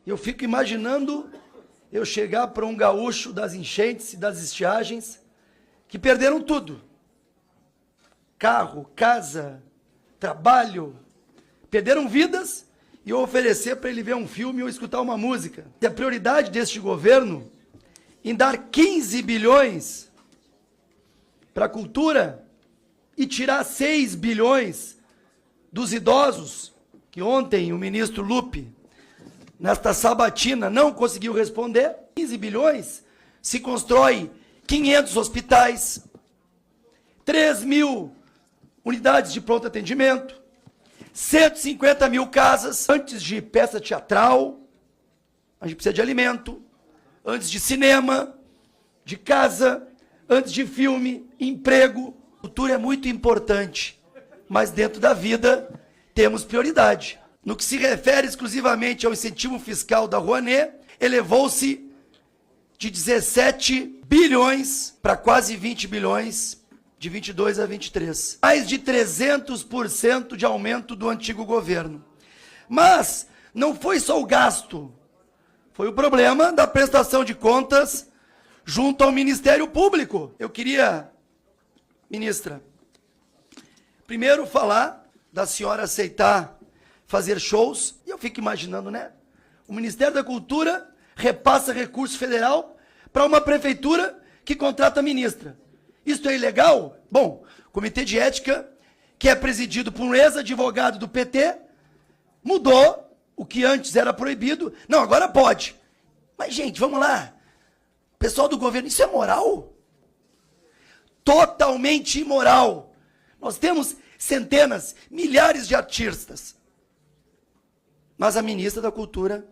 Eu fico imaginando eu chegar para um gaúcho das enchentes e das estiagens que perderam tudo. Carro, casa, trabalho, perderam vidas, e eu oferecer para ele ver um filme ou escutar uma música. E a prioridade deste governo em dar 15 bilhões para a cultura e tirar 6 bilhões dos idosos, que ontem o ministro Lupe, nesta sabatina, não conseguiu responder. 15 bilhões se constrói 500 hospitais, 3 mil unidades de pronto atendimento, 150 mil casas, antes de peça teatral, a gente precisa de alimento, antes de cinema, de casa, antes de filme, emprego. Cultura é muito importante, mas dentro da vida temos prioridade. No que se refere exclusivamente ao incentivo fiscal da Rouanet, elevou-se de 17 bilhões para quase 20 bilhões, de 22 a 23. Mais de 300% de aumento do antigo governo. Mas não foi só o gasto, foi o problema da prestação de contas junto ao Ministério Público. Eu queria, ministra, primeiro falar da senhora aceitar fazer shows, e eu fico imaginando, né? O Ministério da Cultura repassa recurso federal para uma prefeitura que contrata a ministra. Isso é ilegal? Bom, o Comitê de Ética, que é presidido por um ex-advogado do PT, mudou o que antes era proibido. Não, agora pode. Mas, gente, vamos lá. Pessoal do governo, isso é moral? Totalmente imoral. Nós temos centenas, milhares de artistas. Mas a ministra da Cultura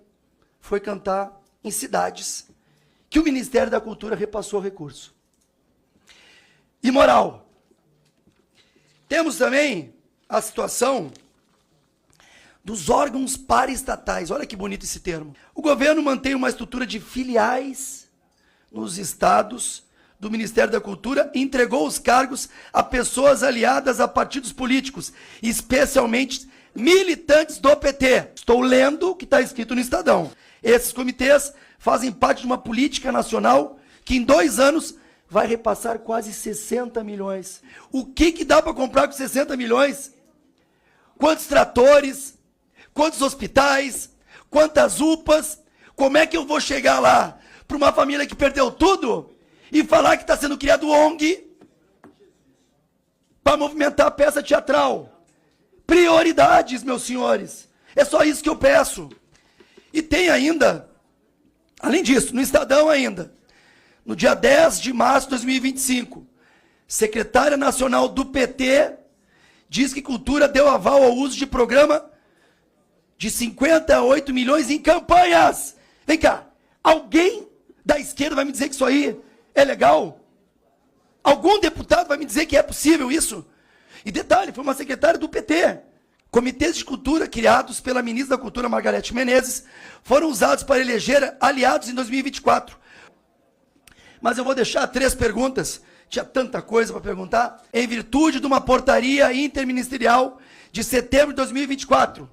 foi cantar em cidades que o Ministério da Cultura repassou recurso. Imoral. Temos também a situação dos órgãos paraestatais. Olha que bonito esse termo. O governo mantém uma estrutura de filiais nos estados do Ministério da Cultura e entregou os cargos a pessoas aliadas a partidos políticos, especialmente militantes do PT. Estou lendo o que está escrito no Estadão. Esses comitês fazem parte de uma política nacional que em 2 anos vai repassar quase 60 milhões. O que dá para comprar com 60 milhões? Quantos tratores? Quantos hospitais? Quantas UPAs? Como é que eu vou chegar lá para uma família que perdeu tudo e falar que está sendo criado ONG para movimentar a peça teatral? Prioridades, meus senhores. É só isso que eu peço. E tem ainda, além disso, no Estadão ainda, no dia 10 de março de 2025, secretária nacional do PT diz que Cultura deu aval ao uso de programa de 58 milhões em campanhas. Vem cá, alguém da esquerda vai me dizer que isso aí é legal? Algum deputado vai me dizer que é possível isso? E detalhe, foi uma secretária do PT. Comitês de cultura criados pela ministra da Cultura, Margarete Menezes, foram usados para eleger aliados em 2024. Mas eu vou deixar 3 perguntas, tinha tanta coisa para perguntar, em virtude de uma portaria interministerial de setembro de 2024.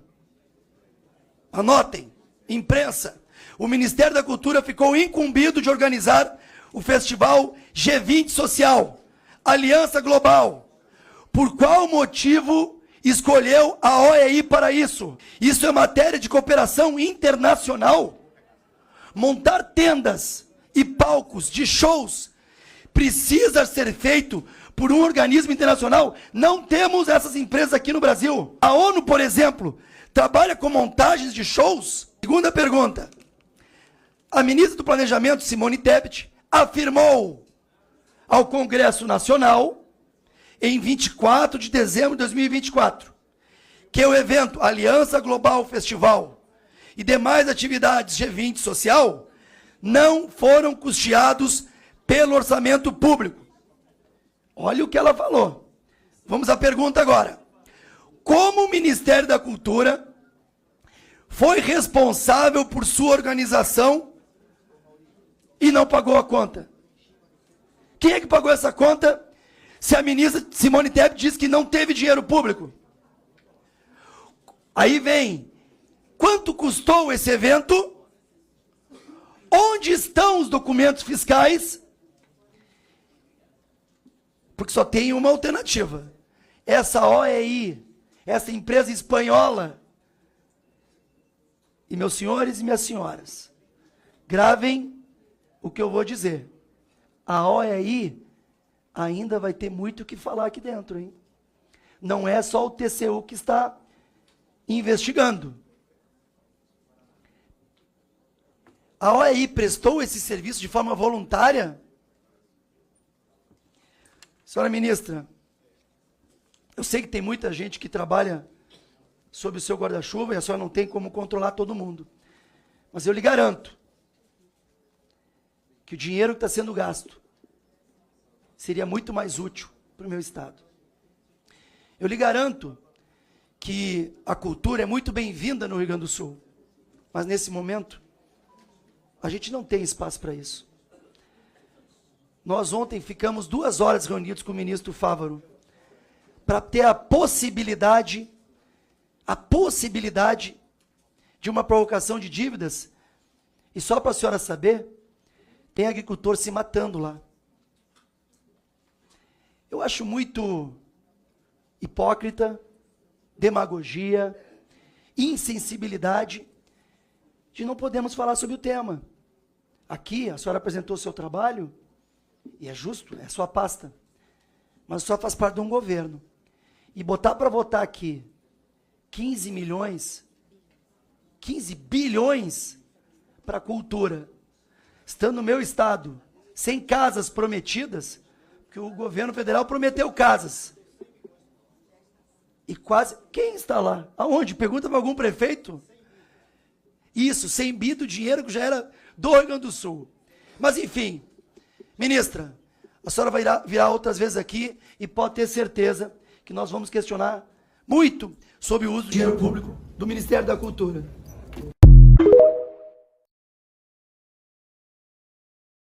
Anotem, imprensa, o Ministério da Cultura ficou incumbido de organizar o festival G20 Social, Aliança Global. Por qual motivo escolheu a OEI para isso? Isso é matéria de cooperação internacional. Montar tendas e palcos de shows precisa ser feito por um organismo internacional. Não temos essas empresas aqui no Brasil. A ONU, por exemplo, trabalha com montagens de shows. Segunda pergunta. A ministra do Planejamento, Simone Tebet, afirmou ao Congresso Nacional, em 24 de dezembro de 2024, que o evento Aliança Global Festival e demais atividades G20 Social não foram custeados pelo orçamento público. Olha o que ela falou. Vamos à pergunta agora. Como o Ministério da Cultura foi responsável por sua organização e não pagou a conta? Quem é que pagou essa conta se a ministra Simone Tebet diz que não teve dinheiro público? Aí vem, quanto custou esse evento Onde estão os documentos fiscais? Porque só tem uma alternativa. Essa OEI, essa empresa espanhola, e meus senhores e minhas senhoras, gravem o que eu vou dizer. A OEI ainda vai ter muito o que falar aqui dentro, hein? Não é só o TCU que está investigando. A OEI prestou esse serviço de forma voluntária? Senhora ministra, eu sei que tem muita gente que trabalha sob o seu guarda-chuva e a senhora não tem como controlar todo mundo. Mas eu lhe garanto que o dinheiro que está sendo gasto seria muito mais útil para o meu estado. Eu lhe garanto que a cultura é muito bem-vinda no Rio Grande do Sul, mas nesse momento a gente não tem espaço para isso. Nós ontem ficamos 2 horas reunidos com o ministro Fávaro para ter a possibilidade de uma provocação de dívidas. E só para a senhora saber, tem agricultor se matando lá. Eu acho muito hipócrita, demagogia, insensibilidade, de não podermos falar sobre o tema. Aqui, a senhora apresentou o seu trabalho, e é justo, é a sua pasta, mas só faz parte de um governo. E botar para votar aqui 15 bilhões para a cultura, estando no meu estado, sem casas prometidas, porque o governo federal prometeu casas. E quase, quem está lá? Aonde? Pergunta para algum prefeito? Isso, 100 bi do dinheiro que já era do Rio Grande do Sul. Mas enfim, ministra, a senhora vai virar outras vezes aqui e pode ter certeza que nós vamos questionar muito sobre o uso do dinheiro público do Ministério da Cultura.